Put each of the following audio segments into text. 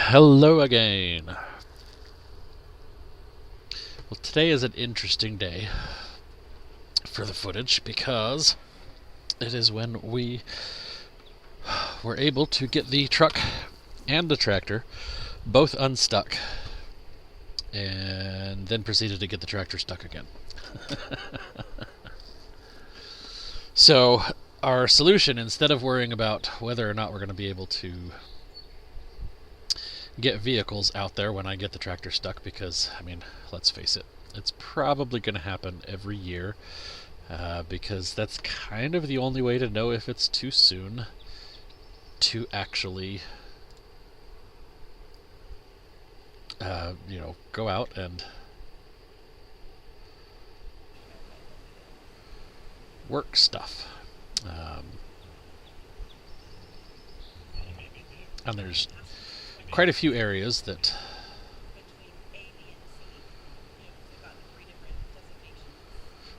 Hello again. Well, today is an interesting day for the footage because it is when we were able to get the truck and the tractor both unstuck and then proceeded to get the tractor stuck again. So our solution, instead of worrying about whether or not we're going to be able to get vehicles out there when I get the tractor stuck, because, I mean, let's face it, it's probably going to happen every year, because that's kind of the only way to know if it's too soon to actually, go out and work stuff. And there's quite a few areas that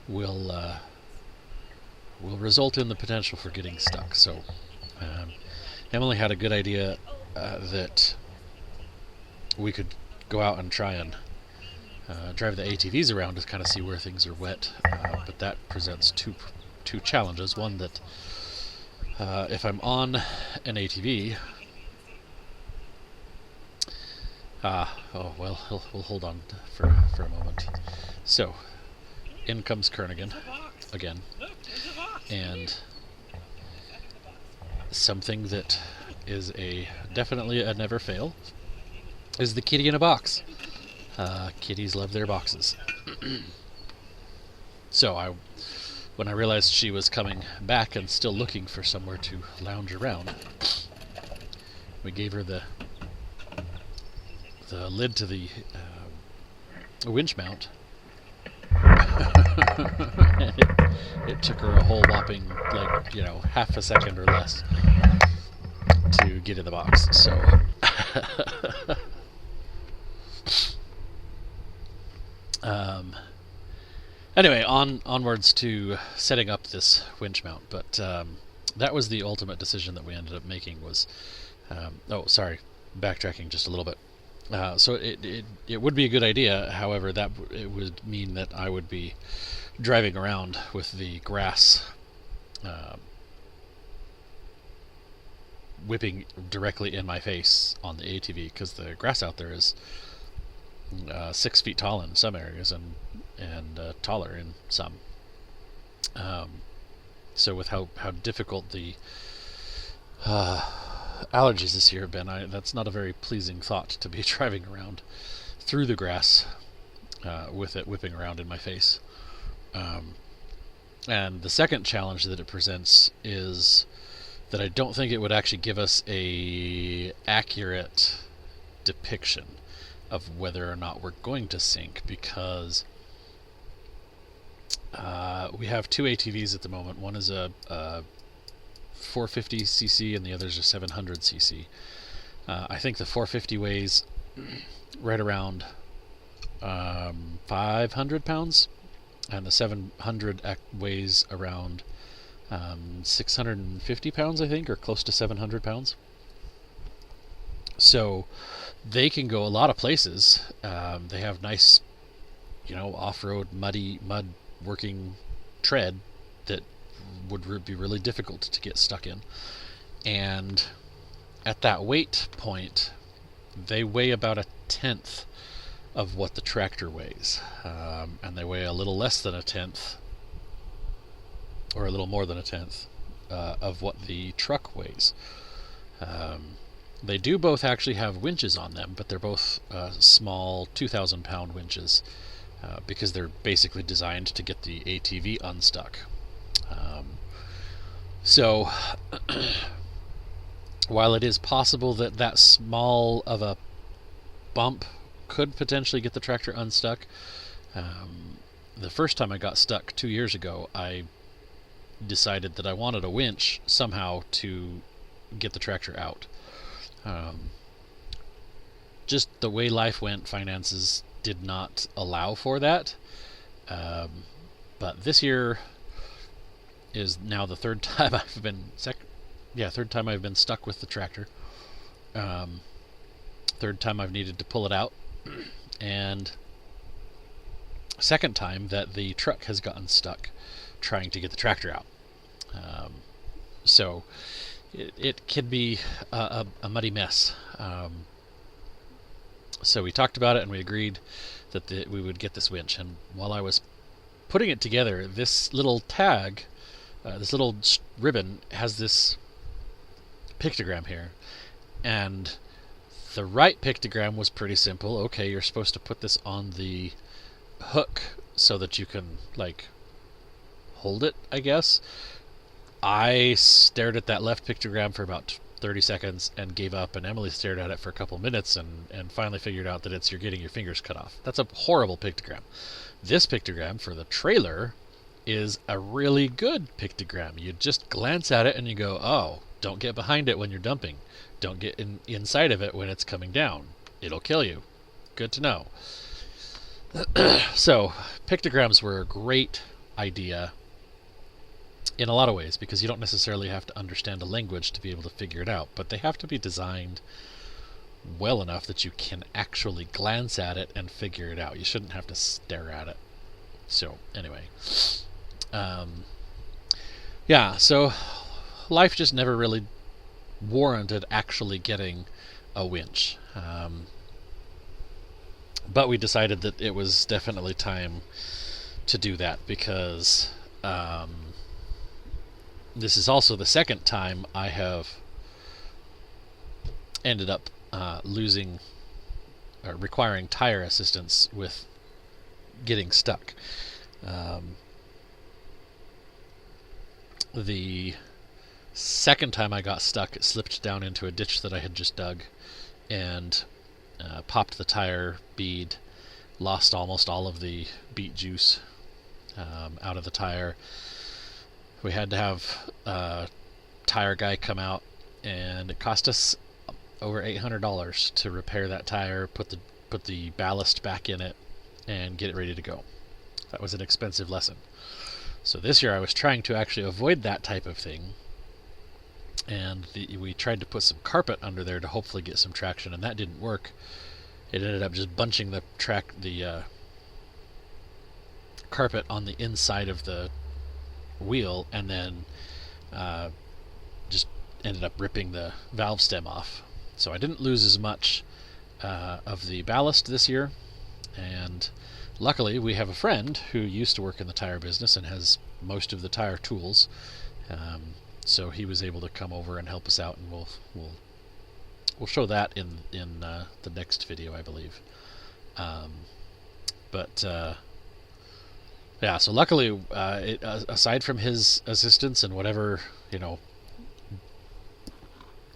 will result in the potential for getting stuck. So Emily had a good idea that we could go out and try and drive the ATVs around to kind of see where things are wet, but that presents two challenges. One, that if I'm on an ATV, we'll hold on for a moment. So, in comes Kernigan again, and something that is definitely a never fail is the kitty in a box. Kitties love their boxes. So when I realized she was coming back and still looking for somewhere to lounge around, we gave her the lid to the winch mount. it took her a whole whopping, half a second or less to get in the box. So anyway, onwards to setting up this winch mount. But that was the ultimate decision that we ended up making. Was backtracking just a little bit. So it would be a good idea. However, that it would mean that I would be driving around with the grass whipping directly in my face on the ATV, because the grass out there is 6 feet tall in some areas and taller in some. So with how difficult the allergies this year have been, that's not a very pleasing thought to be driving around through the grass with it whipping around in my face. And the second challenge that it presents is that I don't think it would actually give us a accurate depiction of whether or not we're going to sink, because we have two ATVs at the moment. One is a 450cc and the other is a 700cc. I think the 450 weighs right around 500 pounds, and the 700 weighs around 650 pounds, I think, or close to 700 pounds. So they can go a lot of places. They have nice, off-road mud working tread that would be really difficult to get stuck in. And at that weight point, they weigh about 1/10 of what the tractor weighs, and they weigh a little less than 1/10, or a little more than 1/10 of what the truck weighs. They do both actually have winches on them, but they're both small 2,000-pound winches, because they're basically designed to get the ATV unstuck. So while it is possible that small of a bump could potentially get the tractor unstuck, the first time I got stuck 2 years ago, I decided that I wanted a winch somehow to get the tractor out. Just the way life went, finances did not allow for that. But this year is now the third time I've been stuck with the tractor. Third time I've needed to pull it out, and second time that the truck has gotten stuck trying to get the tractor out. So it can be a muddy mess. So we talked about it and we agreed that we would get this winch. And while I was putting it together, this little tag, this little ribbon has this pictogram here. And the right pictogram was pretty simple. Okay, you're supposed to put this on the hook so that you can, like, hold it, I guess. I stared at that left pictogram for about 30 seconds and gave up, and Emily stared at it for a couple minutes and finally figured out that you're getting your fingers cut off. That's a horrible pictogram. This pictogram for the trailer is a really good pictogram. You just glance at it and you go, oh, don't get behind it when you're dumping. Don't get inside of it when it's coming down. It'll kill you. Good to know. So, pictograms were a great idea in a lot of ways, because you don't necessarily have to understand a language to be able to figure it out, but they have to be designed well enough that you can actually glance at it and figure it out. You shouldn't have to stare at it. So, anyway. Yeah, so life just never really warranted actually getting a winch. But we decided that it was definitely time to do that, because this is also the second time I have ended up losing or requiring tire assistance with getting stuck. The second time I got stuck, it slipped down into a ditch that I had just dug and popped the tire bead, lost almost all of the beet juice out of the tire. We had to have a tire guy come out, and it cost us over $800 to repair that tire, put the ballast back in it, and get it ready to go. That was an expensive lesson. So this year I was trying to actually avoid that type of thing, and we tried to put some carpet under there to hopefully get some traction, and that didn't work. It ended up just bunching the carpet on the inside of the wheel, and then just ended up ripping the valve stem off. So I didn't lose as much of the ballast this year, and luckily we have a friend who used to work in the tire business and has most of the tire tools, so he was able to come over and help us out, and we'll show that in the next video, I believe. Yeah, so luckily, aside from his assistance and whatever,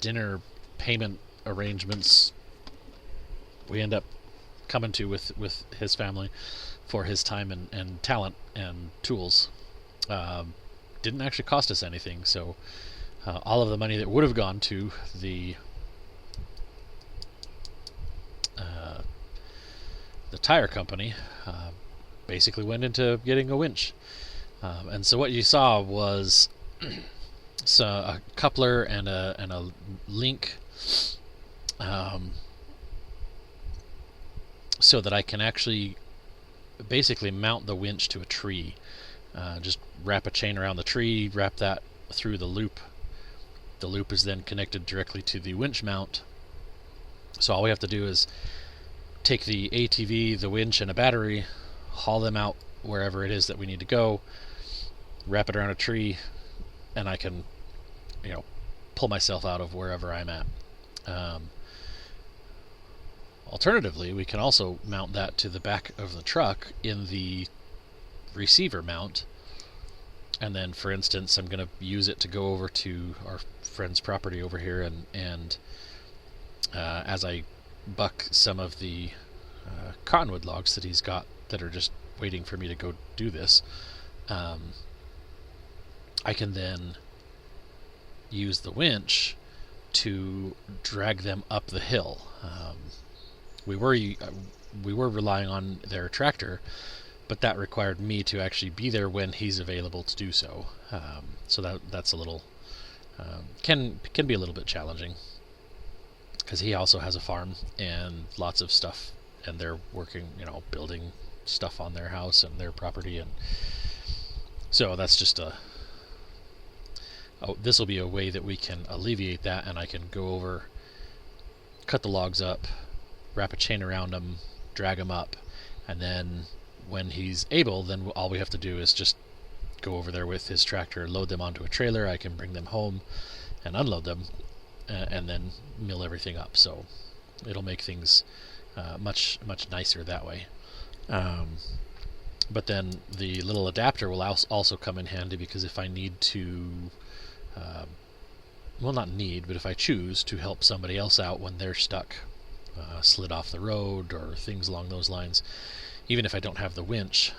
dinner payment arrangements we end up coming to with his family for his time and talent and tools, didn't actually cost us anything. So all of the money that would have gone to the tire company basically went into getting a winch. And so what you saw was a coupler and a link, so that I can actually basically mount the winch to a tree. Just wrap a chain around the tree, wrap that through the loop. The loop is then connected directly to the winch mount. So all we have to do is take the ATV, the winch, and a battery, haul them out wherever it is that we need to go, wrap it around a tree, and I can, pull myself out of wherever I'm at. Alternatively, we can also mount that to the back of the truck in the receiver mount, and then, for instance, I'm going to use it to go over to our friend's property over here, and as I buck some of the cottonwood logs that he's got that are just waiting for me to go do this, I can then use the winch to drag them up the hill. We were relying on their tractor, but that required me to actually be there when he's available to do so. So that's a little can be a little bit challenging. because he also has a farm and lots of stuff, and they're working, building stuff on their house and their property, and so that's just this will be a way that we can alleviate that, and I can go over, cut the logs up, wrap a chain around them, drag them up, and then when he's able, then all we have to do is just go over there with his tractor, load them onto a trailer. I can bring them home and unload them, and then mill everything up. So it'll make things much nicer that way. But then the little adapter will also come in handy, because if I need to, well, not need, but if I choose to help somebody else out when they're stuck, slid off the road or things along those lines, even if I don't have the winch.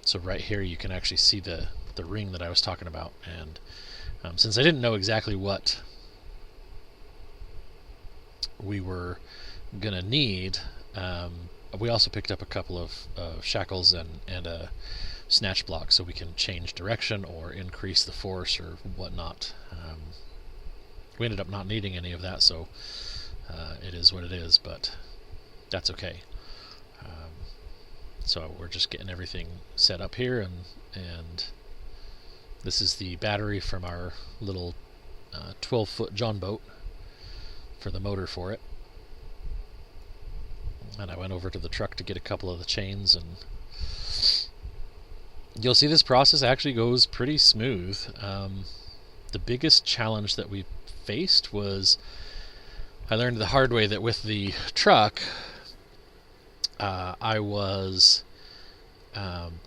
So right here you can actually see the ring that I was talking about, and since I didn't know exactly what we were gonna need, we also picked up a couple of shackles and a snatch block, so we can change direction or increase the force or whatnot. We ended up not needing any of that, so it is what it is, but that's okay. So we're just getting everything set up here, and this is the battery from our little 12-foot John boat for the motor for it. And I went over to the truck to get a couple of the chains, and you'll see this process actually goes pretty smooth. The biggest challenge that we faced was, I learned the hard way that with the truck, I was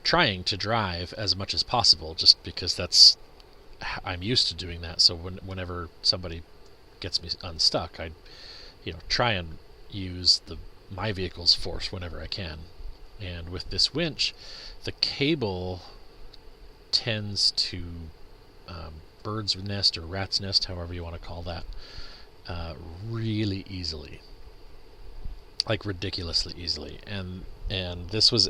trying to drive as much as possible, just because I'm used to doing that. So whenever somebody gets me unstuck, I try and use my vehicle's force whenever I can. And with this winch, the cable tends to bird's nest or rat's nest, however you want to call that, really easily, like ridiculously easily. And this was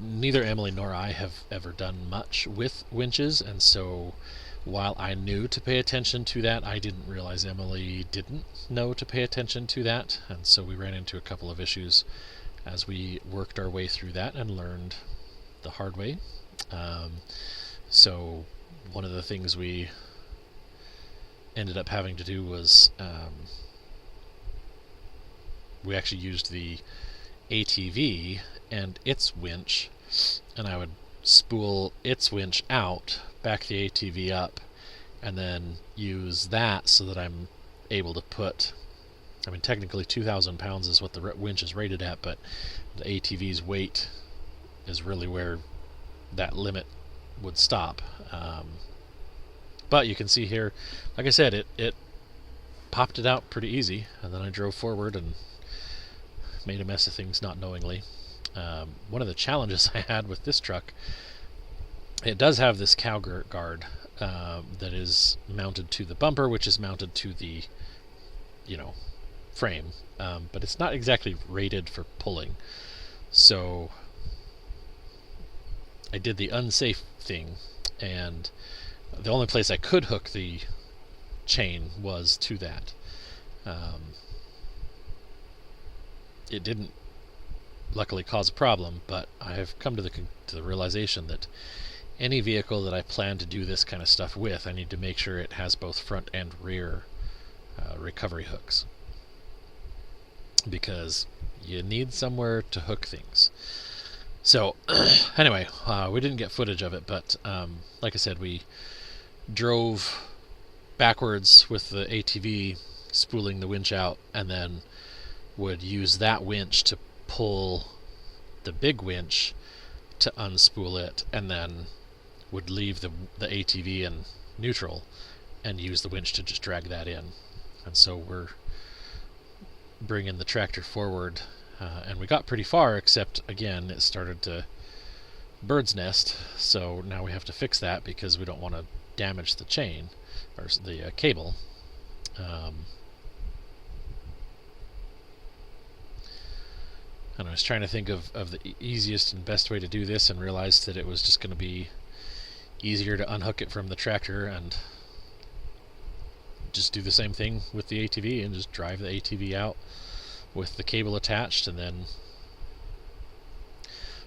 neither Emily nor I have ever done much with winches, and so while I knew to pay attention to that, I didn't realize Emily didn't know to pay attention to that, and so we ran into a couple of issues as we worked our way through that and learned the hard way. So one of the things we ended up having to do was we actually used the ATV and its winch, and I would spool its winch out, back the ATV up, and then use that so that I'm able to put, technically 2,000 pounds is what the winch is rated at, but the ATV's weight is really where that limit would stop. But you can see here, like I said, it popped it out pretty easy, and then I drove forward and made a mess of things not knowingly. One of the challenges I had with this truck, it does have this cow guard that is mounted to the bumper, which is mounted to the frame, but it's not exactly rated for pulling. So I did the unsafe thing, and the only place I could hook the chain was to that. It didn't luckily cause a problem, but I have come to the realization that any vehicle that I plan to do this kind of stuff with, I need to make sure it has both front and rear recovery hooks, because you need somewhere to hook things. So anyway, we didn't get footage of it, but like I said, we drove backwards with the ATV, spooling the winch out, and then would use that winch to pull the big winch to unspool it, and then would leave the ATV in neutral and use the winch to just drag that in. And so we're bringing the tractor forward, and we got pretty far, except again it started to bird's nest, so now we have to fix that because we don't want to damage the chain or the cable. And I was trying to think of the easiest and best way to do this, and realized that it was just going to be easier to unhook it from the tractor and just do the same thing with the ATV and just drive the ATV out with the cable attached and then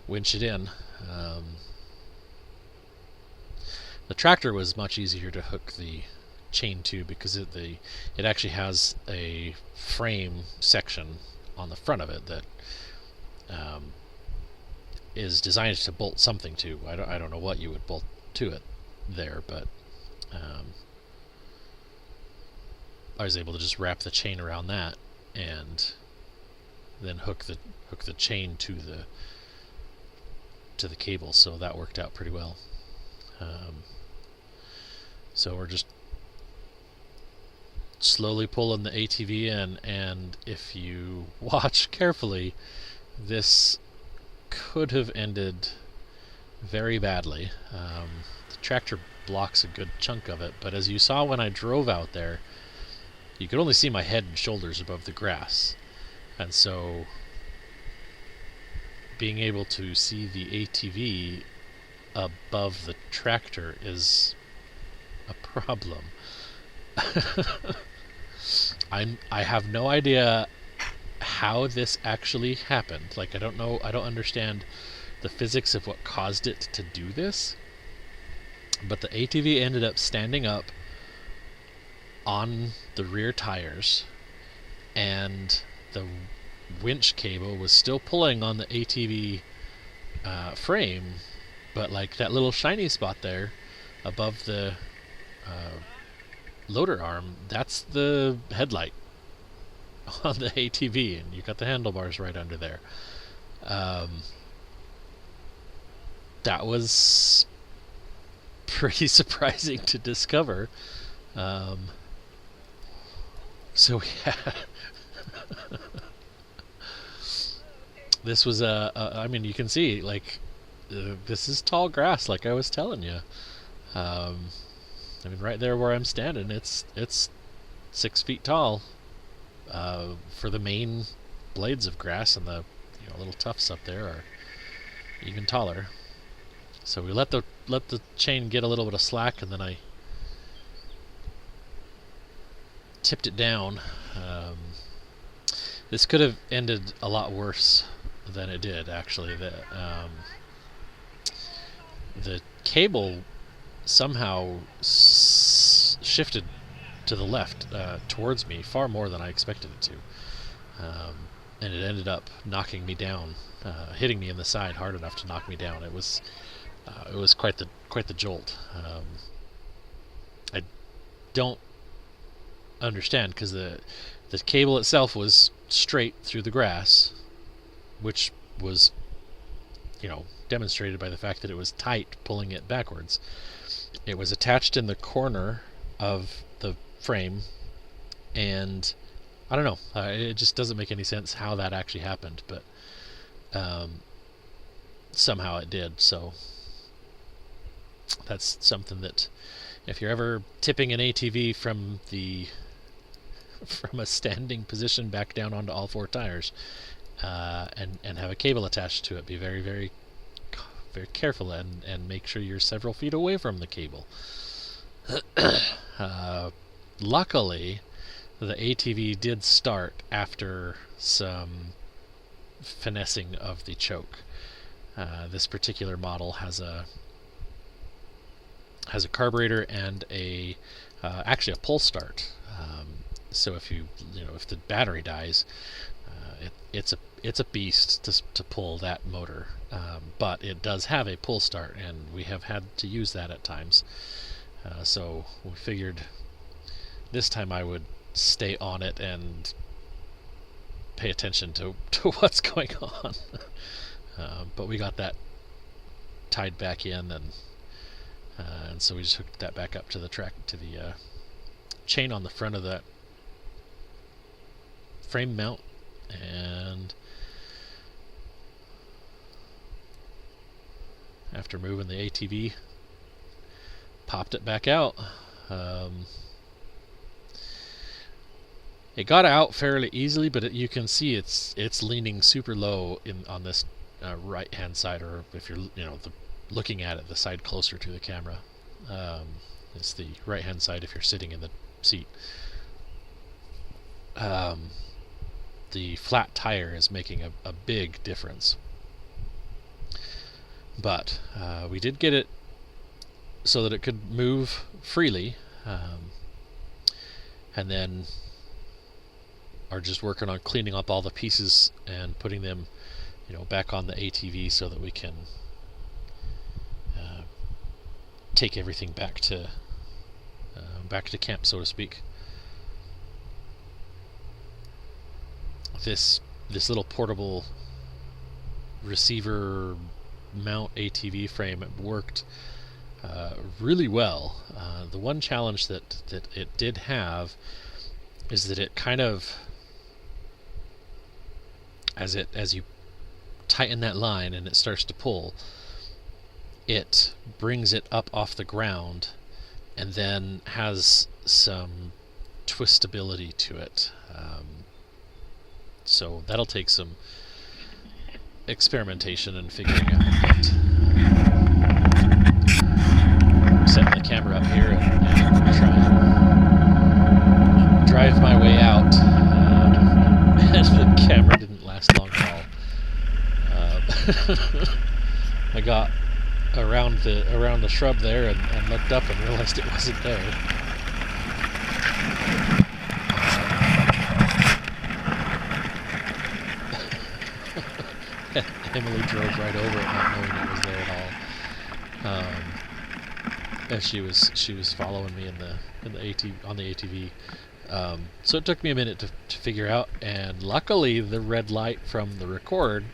winch it in. The tractor was much easier to hook the chain to because it actually has a frame section on the front of it that is designed to bolt something to. I don't know what you would bolt to it there, but I was able to just wrap the chain around that and then hook the chain to the cable, so that worked out pretty well. So we're just slowly pulling the ATV in, and if you watch carefully, this could have ended very badly. The tractor blocks a good chunk of it, but as you saw when I drove out there, you could only see my head and shoulders above the grass, and so being able to see the ATV above the tractor is a problem. I have no idea how this actually happened. Like, I don't understand the physics of what caused it to do this, but the ATV ended up standing up on the rear tires, and the winch cable was still pulling on the ATV frame, but like that little shiny spot there above the loader arm, that's the headlight on the ATV, and you got the handlebars right under there. That was pretty surprising to discover. So yeah, this was I mean, you can see, like, this is tall grass, like I was telling you. I mean, right there where I'm standing, it's 6 feet tall for the main blades of grass, and the little tufts up there are even taller. So we let the chain get a little bit of slack, and then I tipped it down. This could have ended a lot worse than it did, actually. The cable somehow shifted to the left towards me far more than I expected it to, and it ended up knocking me down, hitting me in the side hard enough to knock me down. It was quite the jolt. I don't understand, because the cable itself was straight through the grass, which was demonstrated by the fact that it was tight pulling it backwards. It was attached in the corner of the frame, and I don't know, it just doesn't make any sense how that actually happened, but somehow it did. So that's something that, if you're ever tipping an ATV from a standing position back down onto all 4 tires, and have a cable attached to it, be very, very, very careful and make sure you're several feet away from the cable. Luckily, the ATV did start after some finessing of the choke. This particular model has a carburetor and actually a pull start. So if if the battery dies, it's a beast to pull that motor. But it does have a pull start, and we have had to use that at times. So we figured this time I would stay on it and pay attention to what's going on. But we got that tied back in, and so we just hooked that back up to the chain on the front of that frame mount, and after moving the ATV, popped it back out. It got out fairly easily, but you can see it's leaning super low on this right hand side, or if you're looking at it, the side closer to the camera. It's the right hand side if you're sitting in the seat. The flat tire is making a big difference. But we did get it so that it could move freely, and then are just working on cleaning up all the pieces and putting them, back on the ATV so that we can take everything back to camp, so to speak. This little portable receiver mount ATV frame worked really well. The one challenge that it did have is that it kind of, as you tighten that line and it starts to pull, it brings it up off the ground and then has some twistability to it. So that'll take some experimentation and figuring out. I'm setting the camera up here and try and drive my way out. And the camera didn't last long at all. I got around the shrub there and looked up and realized it wasn't there. Emily drove right over it, not knowing it was there at all. As she was following me on the ATV. So it took me a minute to figure out, and luckily the red light from the record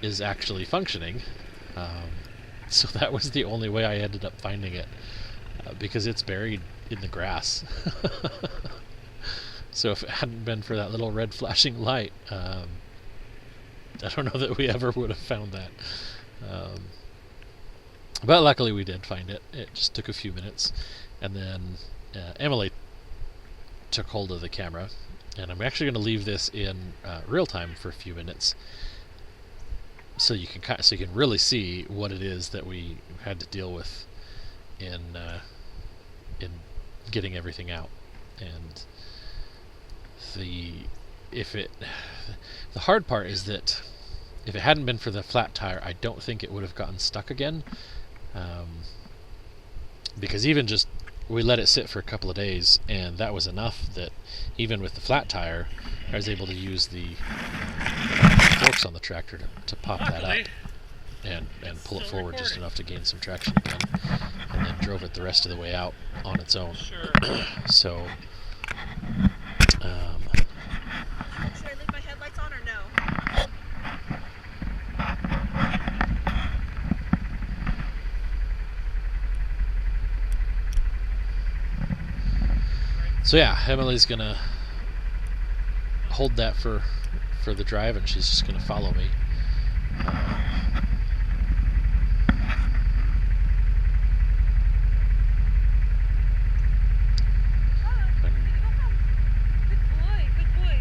is actually functioning. So that was the only way I ended up finding it, because it's buried in the grass. So if it hadn't been for that little red flashing light, I don't know that we ever would have found that. But luckily we did find it. It just took a few minutes. And then Emily took hold of the camera. And I'm actually going to leave this in real time for a few minutes, so you can really see what it is that we had to deal with in getting everything out. And the hard part is that if it hadn't been for the flat tire, I don't think it would have gotten stuck again, because even just we let it sit for a couple of days, and that was enough that even with the flat tire, I was able to use the forks on the tractor to pop that up and pull it forward just enough to gain some traction again, and then drove it the rest of the way out on its own. So should I leave my headlights on or no? So yeah, Emily's gonna hold that for the drive, and she's just gonna follow me.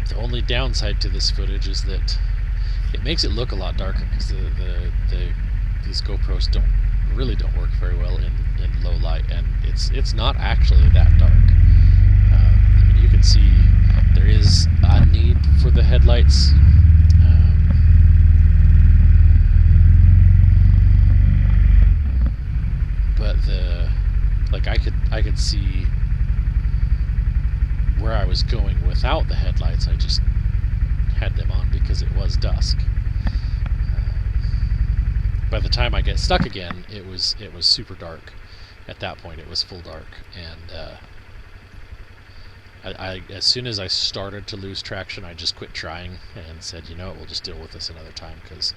The only downside to this footage is that it makes it look a lot darker, because these GoPros don't work very well in low light, and it's not actually that dark. You can see there is a need for the headlights. But I could see where I was going without the headlights. I just had them on because it was dusk. By the time I get stuck again, it was super dark. At that point, it was full dark, and I as soon as I started to lose traction, I just quit trying and said, we'll just deal with this another time, because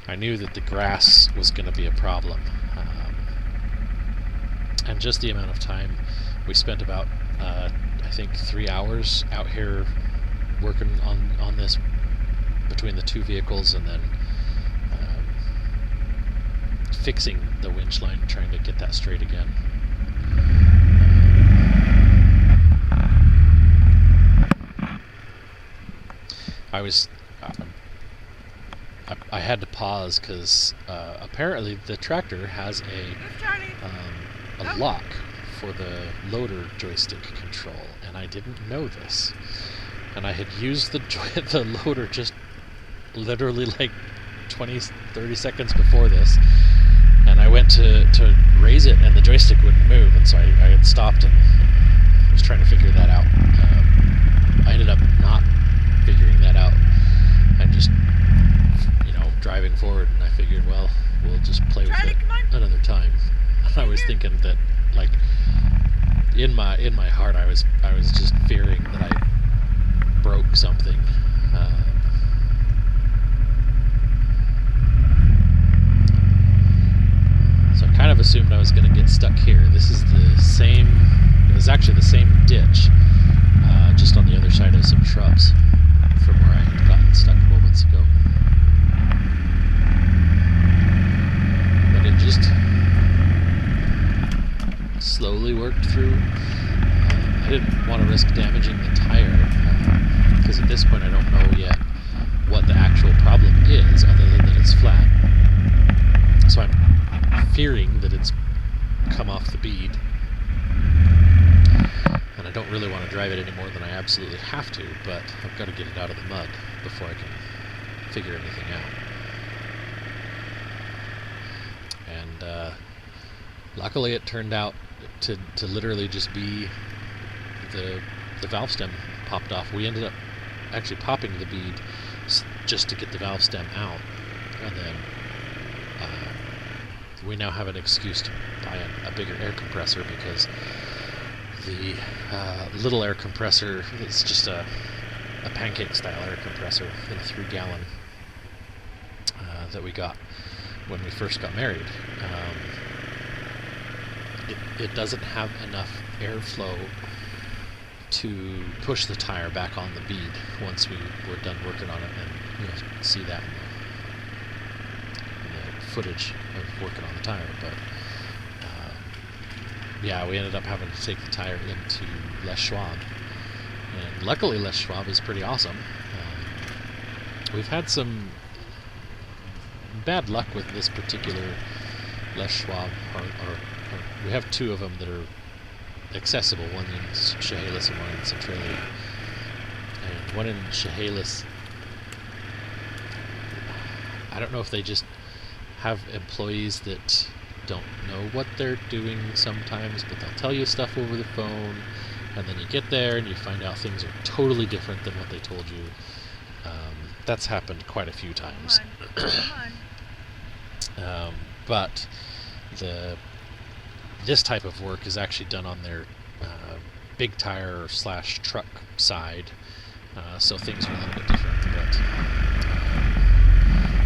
I knew that the grass was going to be a problem. And just the amount of time we spent, about I think 3 hours out here working on this between the two vehicles, and then fixing the winch line, trying to get that straight again. I had to pause because apparently the tractor has a lock for the loader joystick control, and I didn't know this. And I had used the loader just literally like 20, 30 seconds before this, and I went to raise it, and the joystick wouldn't move, and so I had stopped and was trying to figure that out. I ended up not figuring that out, and just driving forward, and I figured, well, we'll just play with it another time. I was thinking that, like, in my heart, I was just fearing that I broke something. So I kind of assumed I was going to get stuck here. This is the same. It was actually the same ditch, just on the other side of some shrubs from where I had gotten stuck moments ago. But it just slowly worked through. I didn't want to risk damaging the tire, because at this point I don't know yet what the actual problem is, other than that it's flat. So I'm fearing that it's come off the bead, and I don't really want to drive it any more than I absolutely have to, but I've got to get it out of the mud before I can figure anything out. And luckily it turned out to literally just be the valve stem popped off. We ended up actually popping the bead just to get the valve stem out, and then we now have an excuse to buy a bigger air compressor, because the little air compressor is just a pancake style air compressor in a 3-gallon that we got when we first got married. It doesn't have enough airflow to push the tire back on the bead once we were done working on it, and you'll see that in the footage of working on the tire. But yeah, we ended up having to take the tire into Les Schwab, and luckily Les Schwab is pretty awesome. We've had some bad luck with this particular Les Schwab, or we have 2 of them that are accessible, one in Chehalis and one in Centralia. And one in Chehalis, I don't know if they just have employees that don't know what they're doing sometimes, but they'll tell you stuff over the phone, and then you get there and you find out things are totally different than what they told you. That's happened quite a few times. Come on. But this type of work is actually done on their big tire / truck side, so things are a little bit different. But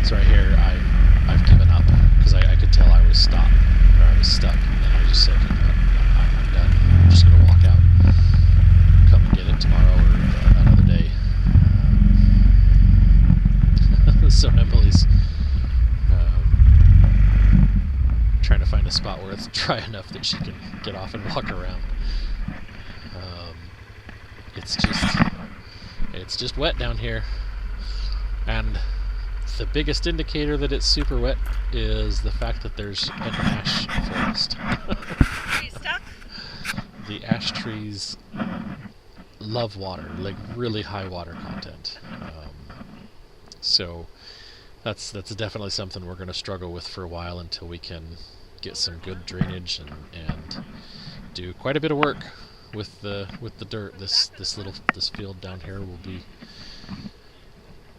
so right here, I've given up, because I could tell I was stopped, or I was stuck, and I just said, I'm done. I'm just going to walk out, come and get it tomorrow or another day. So Emily's trying to find a spot where it's dry enough that she can get off and walk around. It's just wet down here, and the biggest indicator that it's super wet is the fact that there's an ash forest. Are you stuck? The ash trees love water, like really high water content. So that's definitely something we're going to struggle with for a while, until we can get some good drainage and do quite a bit of work with the dirt. This field down here will be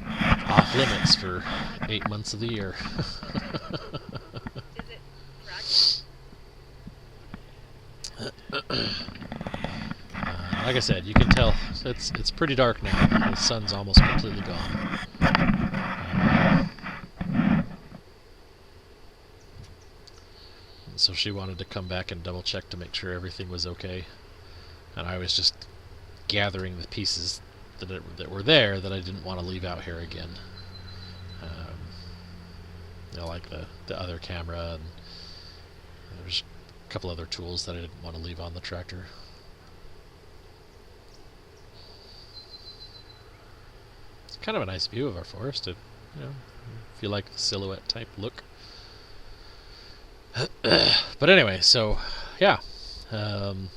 off limits for 8 months of the year. Is it Like I said, you can tell it's pretty dark now. The sun's almost completely gone. So she wanted to come back and double check to make sure everything was okay, and I was just gathering the pieces that were there that I didn't want to leave out here again. Like the other camera, and there's a couple other tools that I didn't want to leave on the tractor. It's kind of a nice view of our forest, if you like the silhouette type look. But anyway, so yeah, That's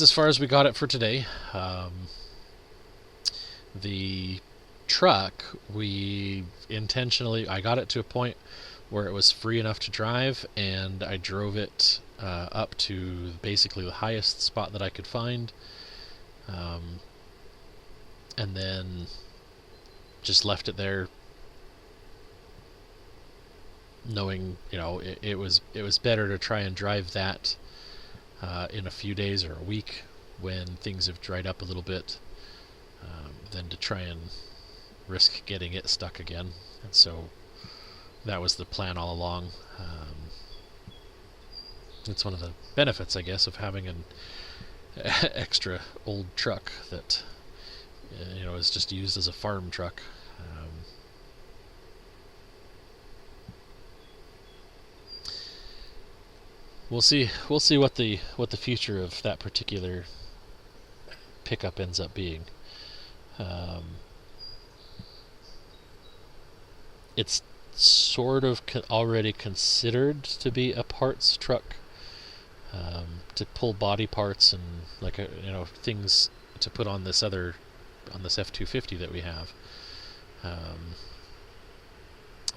as far as we got it for today. The truck, I got it to a point where it was free enough to drive, and I drove it up to basically the highest spot that I could find, and then just left it there, knowing it was better to try and drive that in a few days or a week when things have dried up a little bit, than to try and risk getting it stuck again. And so that was the plan all along. It's one of the benefits, I guess, of having an extra old truck that is just used as a farm truck. We'll see what the future of that particular pickup ends up being. It's sort of already considered to be a parts truck, to pull body parts and things to put on this F-250 that we have.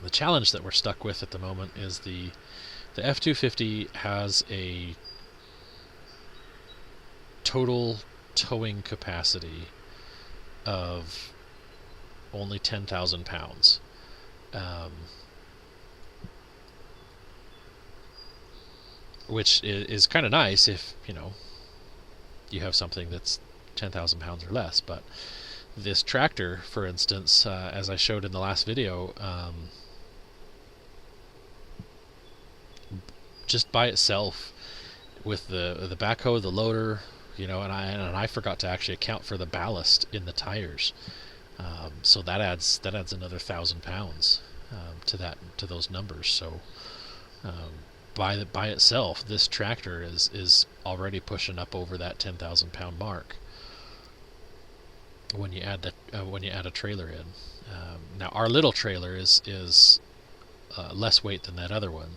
The challenge that we're stuck with at the moment is the F-250 has a total towing capacity of only 10,000 pounds. Which is kind of nice if you have something that's 10,000 pounds or less. But this tractor, for instance, as I showed in the last video, just by itself, with the backhoe, the loader, and I forgot to actually account for the ballast in the tires. So that adds another 1,000 pounds to those numbers. So by itself, this tractor is already pushing up over that 10,000 pound mark when you add a trailer in. Now our little trailer is less weight than that other one.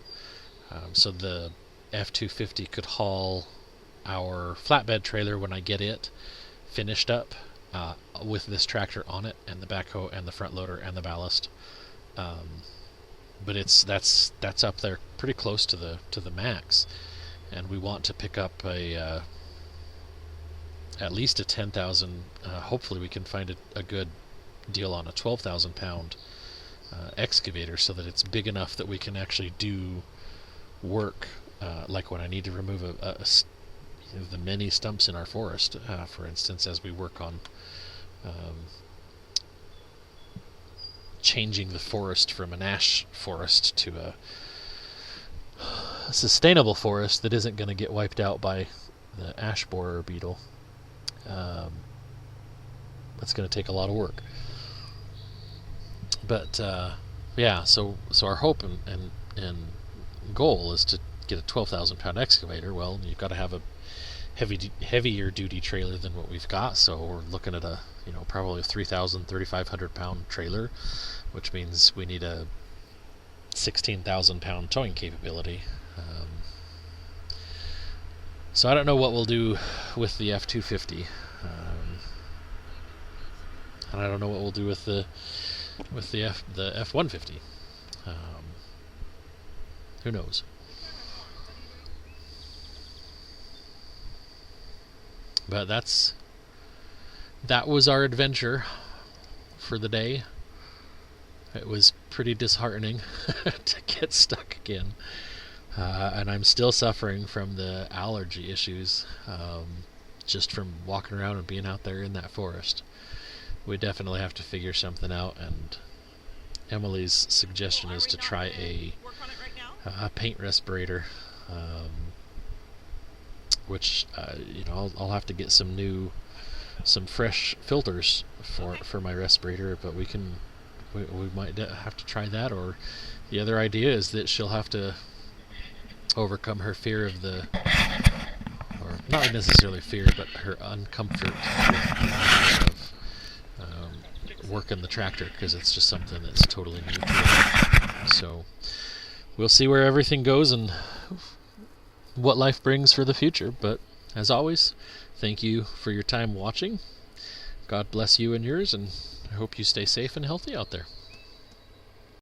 So the F-250 could haul our flatbed trailer when I get it finished up, with this tractor on it, and the backhoe and the front loader and the ballast. But that's up there pretty close to the max, and we want to pick up at least a 10,000. Hopefully we can find a good deal on a 12,000 pound excavator, so that it's big enough that we can actually do work, like when I need to remove the many stumps in our forest, for instance, as we work on changing the forest from an ash forest to a sustainable forest that isn't going to get wiped out by the ash borer beetle. That's going to take a lot of work. But yeah, so our hope and goal is to get a 12,000 pound excavator. Well, you've got to have a heavier duty trailer than what we've got, so we're looking at probably a 3,500 pound trailer, which means we need a 16,000 pound towing capability. So I don't know what we'll do with the F-250, and I don't know what we'll do with the F-150. Who knows? But that was our adventure for the day. It was pretty disheartening to get stuck again, and I'm still suffering from the allergy issues, just from walking around and being out there in that forest. We definitely have to figure something out, and Emily's suggestion is to try a paint respirator, which I'll have to get some fresh filters for my respirator, but we might have to try that. Or the other idea is that she'll have to overcome her fear of or not necessarily fear, but her uncomfort of working the tractor, because it's just something that's totally new to her. So we'll see where everything goes, and what life brings for the future. But as always, thank you for your time watching. God bless you and yours, and I hope you stay safe and healthy out there.